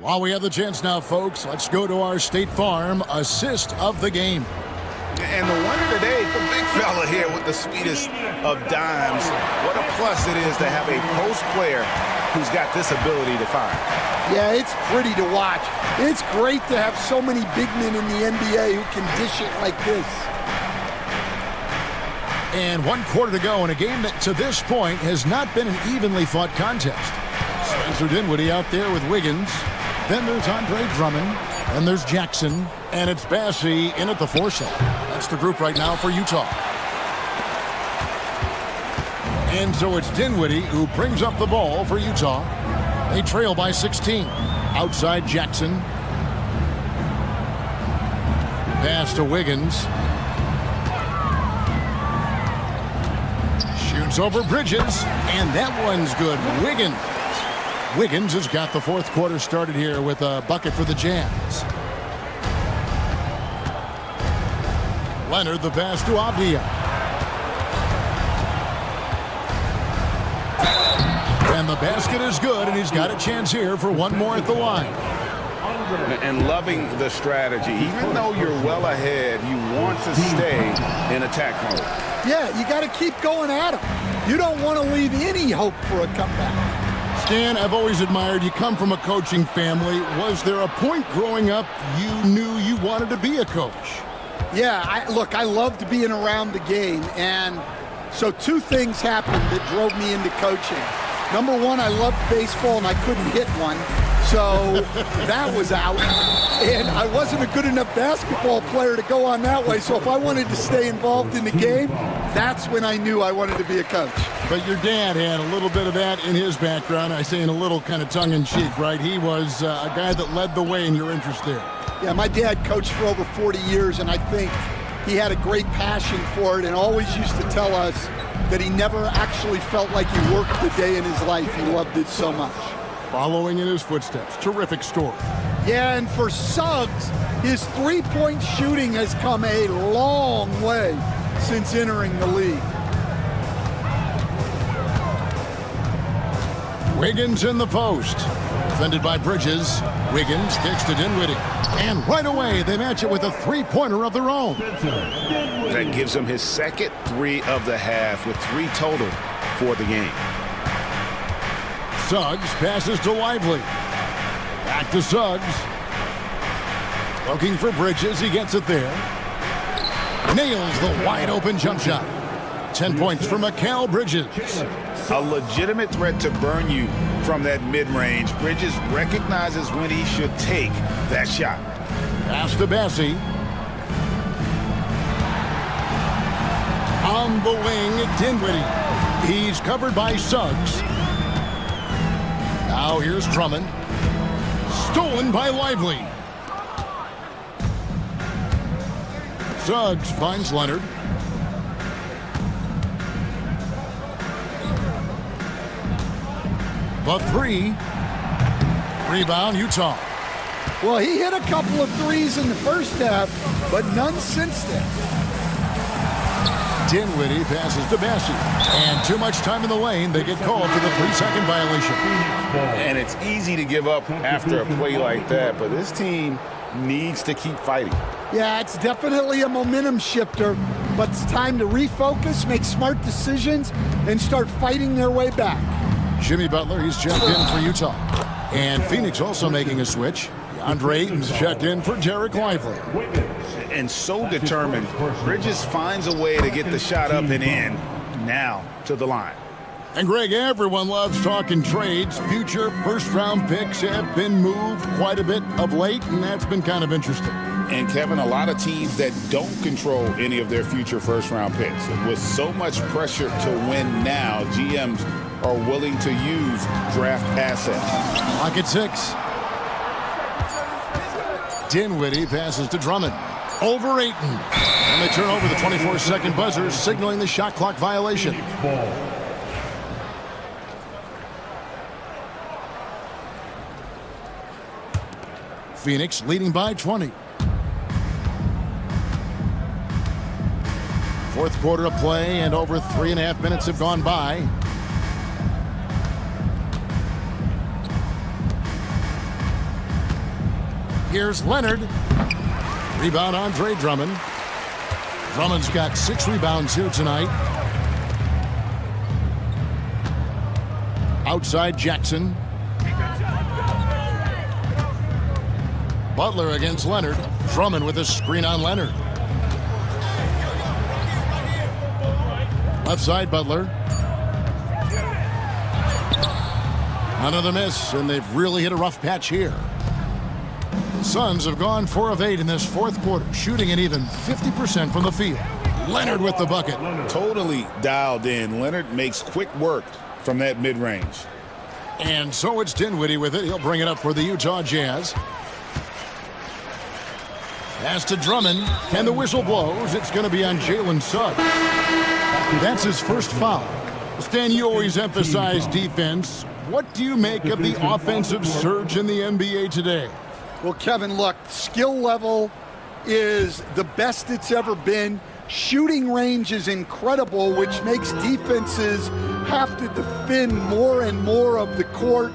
While we have the chance now, folks, let's go to our State Farm assist of the game. And the winner today, the big fella here with the sweetest of dimes. What a plus it is to have a post player who's got this ability to fire. Yeah, it's pretty to watch. It's great to have so many big men in the NBA who can dish it like this. And 1 quarter to go in a game that to this point has not been an evenly fought contest. Spencer Dinwiddie out there with Wiggins. Then there's Andre Drummond. And there's Jackson. And it's Bassey in at the 4 slot. That's the group right now for Utah. And so it's Dinwiddie who brings up the ball for Utah. They trail by 16. Outside Jackson. Pass to Wiggins. Shoots over Bridges. And that one's good. Wiggins has got the 4th quarter started here with a bucket for the Jazz. Leonard the pass to Avdia. And the basket is good, and he's got a chance here for one more at the line. And loving the strategy. Even though you're well ahead, you want to stay in attack mode. Yeah, you got to keep going at him. You don't want to leave any hope for a comeback. Stan, I've always admired you come from a coaching family. Was there a point growing up you knew you wanted to be a coach? Yeah, I loved being around the game. And so 2 things happened that drove me into coaching. Number 1, I loved baseball and I couldn't hit one. So that was out. And I wasn't a good enough basketball player to go on that way. So if I wanted to stay involved in the game, that's when I knew I wanted to be a coach. But your dad had a little bit of that in his background. I say in a little kind of tongue-in-cheek, right? He was a guy that led the way in your interest there. Yeah, my dad coached for over 40 years, and I think he had a great passion for it and always used to tell us that he never actually felt like he worked a day in his life. He loved it so much. Following in his footsteps. Terrific story. Yeah, and for Suggs, his three-point shooting has come a long way since entering the league. Wiggins in the post. Defended by Bridges. Wiggins kicks to Dinwiddie. And right away, they match it with a three-pointer of their own. That gives him his second 3 of the half with 3 total for the game. Suggs passes to Lively. Back to Suggs. Looking for Bridges. He gets it there. Nails the wide-open jump shot. 10 points for Mikal Bridges. A legitimate threat to burn you from that mid-range. Bridges recognizes when he should take that shot. Pass to Bassey. On the wing, Dinwiddie. He's covered by Suggs. Now here's Drummond. Stolen by Lively. Suggs finds Leonard. The 3. Rebound, Utah. Well, he hit a couple of threes in the first half, but none since then. Dinwiddie passes to Bassey. And too much time in the lane. They get called for the 3-second violation. And it's easy to give up after a play like that, but this team needs to keep fighting. Yeah, it's definitely a momentum shifter, but it's time to refocus, make smart decisions, and start fighting their way back. Jimmy Butler, he's checked in for Utah. And Phoenix also making a switch. DeAndre Ayton's checked in for Derek Lively. And so determined, Bridges finds a way to get the shot up and in. Now to the line. And Greg, everyone loves talking trades. Future first-round picks have been moved quite a bit of late, and that's been kind of interesting. And Kevin, a lot of teams that don't control any of their future first-round picks. With so much pressure to win now, GMs are willing to use draft assets. Clock at 6. Dinwiddie passes to Drummond. Over Ayton. And they turn over the 24-second buzzer, signaling the shot clock violation. Phoenix leading by 20. Fourth quarter of play, and over 3.5 minutes have gone by. Here's Leonard. Rebound, Andre Drummond. Drummond's got 6 rebounds here tonight. Outside Jackson. Butler against Leonard. Drummond with a screen on Leonard. Left side, Butler. Another miss, and they've really hit a rough patch here. The Suns have gone 4 of 8 in this fourth quarter, shooting at even 50% from the field. Leonard with the bucket. Totally dialed in. Leonard makes quick work from that mid-range. And so it's Dinwiddie with it. He'll bring it up for the Utah Jazz. Pass to Drummond, and the whistle blows. It's going to be on Jalen Suggs. That's his first foul. Stan, you always emphasize defense. What do you make of the offensive surge in the NBA today? Well, Kevin, look, skill level is the best it's ever been. Shooting range is incredible, which makes defenses have to defend more and more of the court.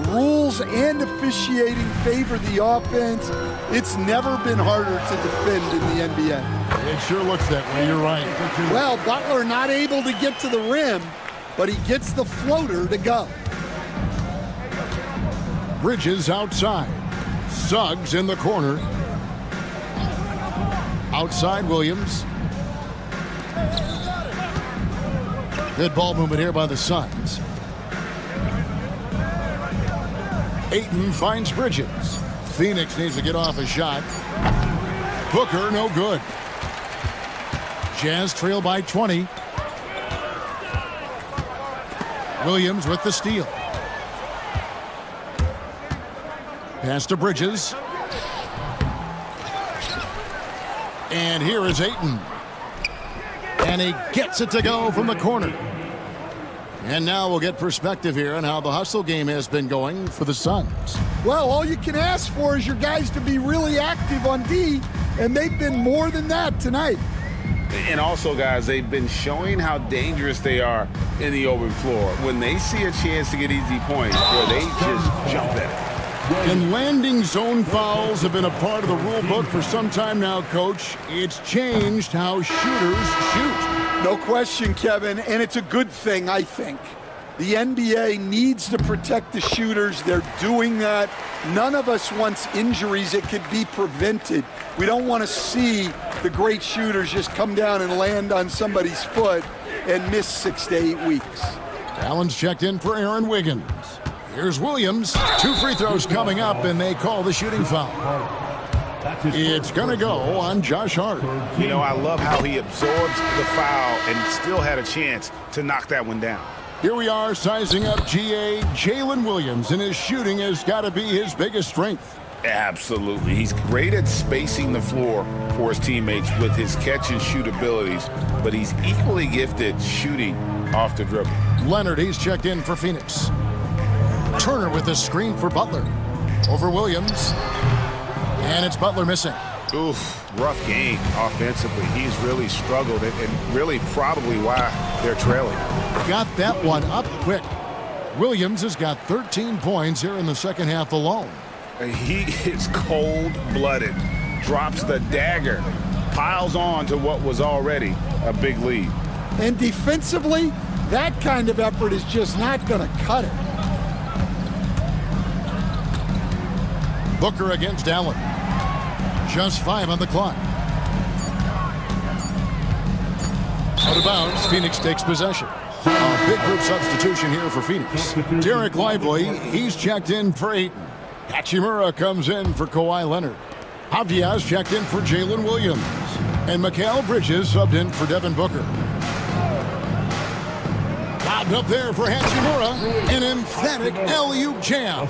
Rules and officiating favor the offense. It's never been harder to defend in the NBA. It sure looks that way. You're right. Well, Butler not able to get to the rim, but he gets the floater to go. Bridges outside. Suggs in the corner. Outside Williams. Good ball movement here by the Suns. Ayton finds Bridges. Phoenix needs to get off a shot. Booker, no good. Jazz trail by 20. Williams with the steal. Pass to Bridges. And here is Ayton. And he gets it to go from the corner. And now we'll get perspective here on how the hustle game has been going for the Suns. Well, all you can ask for is your guys to be really active on D, and they've been more than that tonight. And also, guys, they've been showing how dangerous they are in the open floor. When they see a chance to get easy points, boy, they just jump at it. And landing zone fouls have been a part of the rule book for some time now, Coach. It's changed how shooters shoot. No question, Kevin, and it's a good thing, I think. The NBA needs to protect the shooters. They're doing that. None of us wants injuries that could be prevented. We don't want to see the great shooters just come down and land on somebody's foot and miss 6 to 8 weeks. Allen's checked in for Aaron Wiggins. Here's Williams. 2 free throws coming up, and they call the shooting foul. It's going to go on Josh Hart. You know, I love how he absorbs the foul and still had a chance to knock that one down. Here we are sizing up GA. Jalen Williams, and his shooting has got to be his biggest strength. Absolutely. He's great at spacing the floor for his teammates with his catch and shoot abilities, but he's equally gifted shooting off the dribble. Leonard, he's checked in for Phoenix. Turner with the screen for Butler. Over Williams. And it's Butler missing. Oof, rough game offensively. He's really struggled and really probably why they're trailing. Got that one up quick. Williams has got 13 points here in the second half alone. He is cold-blooded, drops the dagger, piles on to what was already a big lead. And defensively, that kind of effort is just not going to cut it. Booker against Allen. Just 5 on the clock. Out of bounds, Phoenix takes possession. A big group substitution here for Phoenix. Derek Lively, he's checked in for Ayton. Hachimura comes in for Kawhi Leonard. Avdia's checked in for Jalen Williams. And Mikal Bridges subbed in for Devin Booker. Lobbed up there for Hachimura. An emphatic alley-oop jam.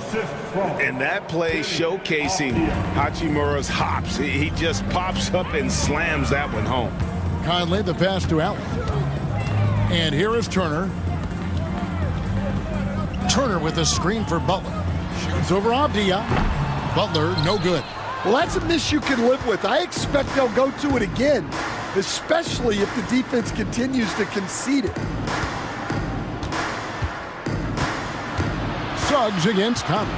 And that play showcasing Hachimura's hops. He just pops up and slams that one home. Conley, the pass to Allen. And here is Turner. Turner with a screen for Butler. Shoots over Avdia. Butler, no good. Well, that's a miss you can live with. I expect they'll go to it again, especially if the defense continues to concede it. Suggs against Conley.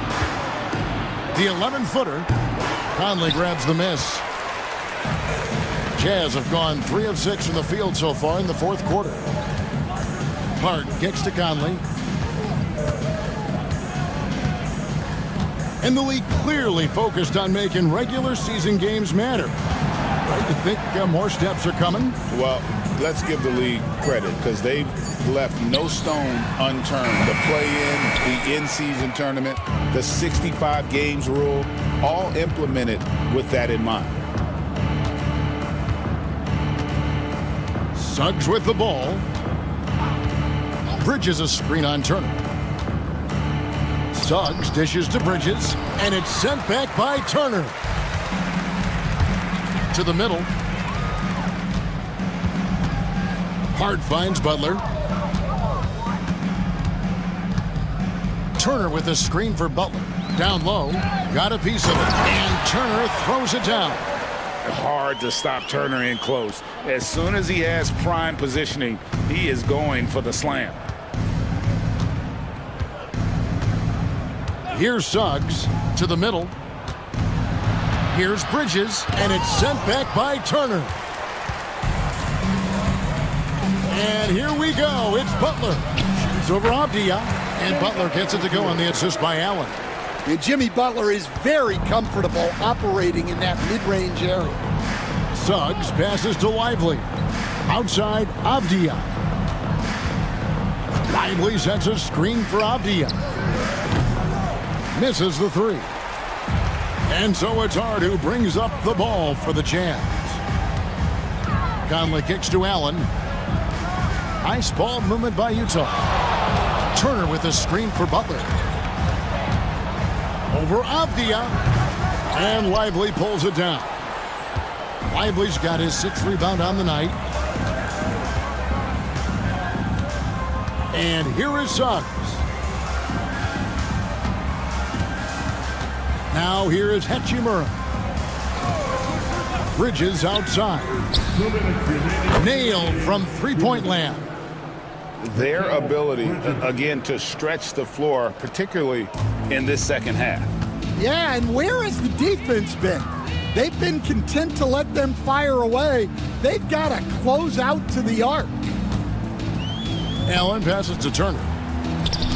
The 11-footer. Conley grabs the miss. Jazz have gone 3 of 6 from the field so far in the fourth quarter. Hart kicks to Conley. And the league clearly focused on making regular season games matter. You think more steps are coming? Well, let's give the league credit because they've left no stone unturned. The play-in, the in-season tournament, the 65 games rule, all implemented with that in mind. Suggs with the ball. Bridges a screen on Turner. Suggs dishes to Bridges, and it's sent back by Turner. To the middle. Hart finds Butler. Turner with a screen for Butler. Down low, got a piece of it, and Turner throws it down. Hard to stop Turner in close. As soon as he has prime positioning, he is going for the slam. Here's Suggs to the middle. Here's Bridges, and it's sent back by Turner. And here we go. It's Butler. Shoots over Avdia, and Butler gets it to go on the assist by Allen. And Jimmy Butler is very comfortable operating in that mid-range area. Suggs passes to Lively. Outside, Avdia. Lively sets a screen for Avdia. Misses the 3. And so it's Hart who brings up the ball for the Jazz. Conley kicks to Allen. Nice ball movement by Utah. Turner with a screen for Butler. Over Avdia. And Lively pulls it down. Lively's got his 6th rebound on the night. And here is Suggs. Now here is Hachimura. Bridges outside. Nailed from three-point land. Their ability, again, to stretch the floor, particularly in this second half. Yeah, and where has the defense been? They've been content to let them fire away. They've got to close out to the arc. Allen passes to Turner.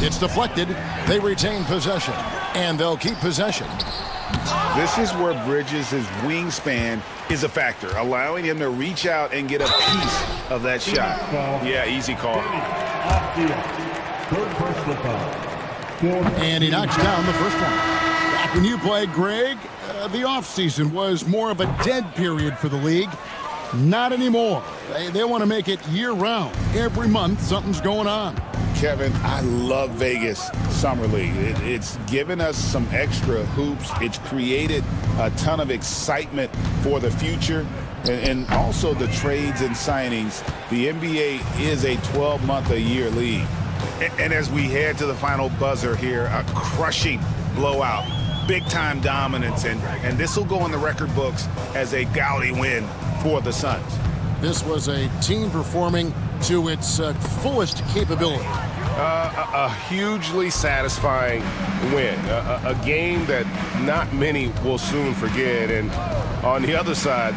It's deflected. They retain possession, and they'll keep possession. This is where Bridges' wingspan is a factor, allowing him to reach out and get a piece of that shot. Yeah, easy call. And he knocks down the first one. Back when you played, Greg, the offseason was more of a dead period for the league. Not anymore. They want to make it year-round. Every month, something's going on. Kevin, I love Vegas Summer League. It's given us some extra hoops. It's created a ton of excitement for the future. And also the trades and signings. The NBA is a 12-month-a-year league. And as we head to the final buzzer here, a crushing blowout big-time dominance, and this will go in the record books as a gaudy win for the Suns. This was a team performing to its fullest capability. A hugely satisfying win, a game that not many will soon forget, and on the other side,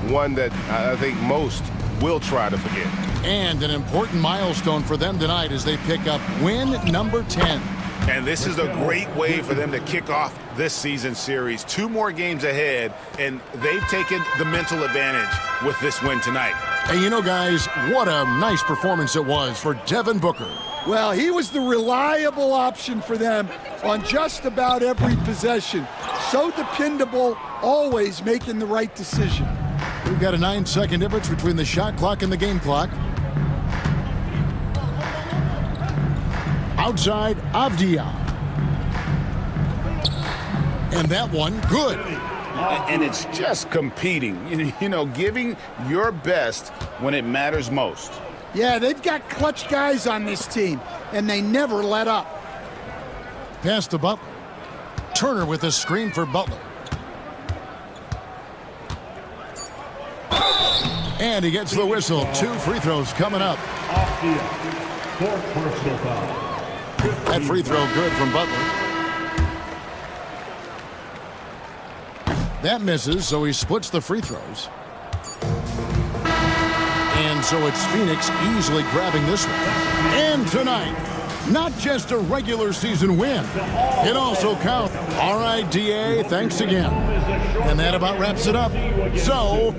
one that I think most will try to forget. And an important milestone for them tonight as they pick up win number 10. And this is a great way for them to kick off this season series. 2 more games ahead, and they've taken the mental advantage with this win tonight. And you know, guys, what a nice performance it was for Devin Booker. Well, he was the reliable option for them on just about every possession. So dependable, always making the right decision. We've got a 9-second difference between the shot clock and the game clock. Outside, Avdia. And that one, good. And it's just competing, you know, giving your best when it matters most. Yeah, they've got clutch guys on this team, and they never let up. Pass to Butler. Turner with a screen for Butler. And he gets the whistle. 2 free throws coming up. That free throw good from Butler. That misses, so he splits the free throws. And so it's Phoenix easily grabbing this one. And tonight, not just a regular season win, it also counts. All right, DA, thanks again. And that about wraps it up. So,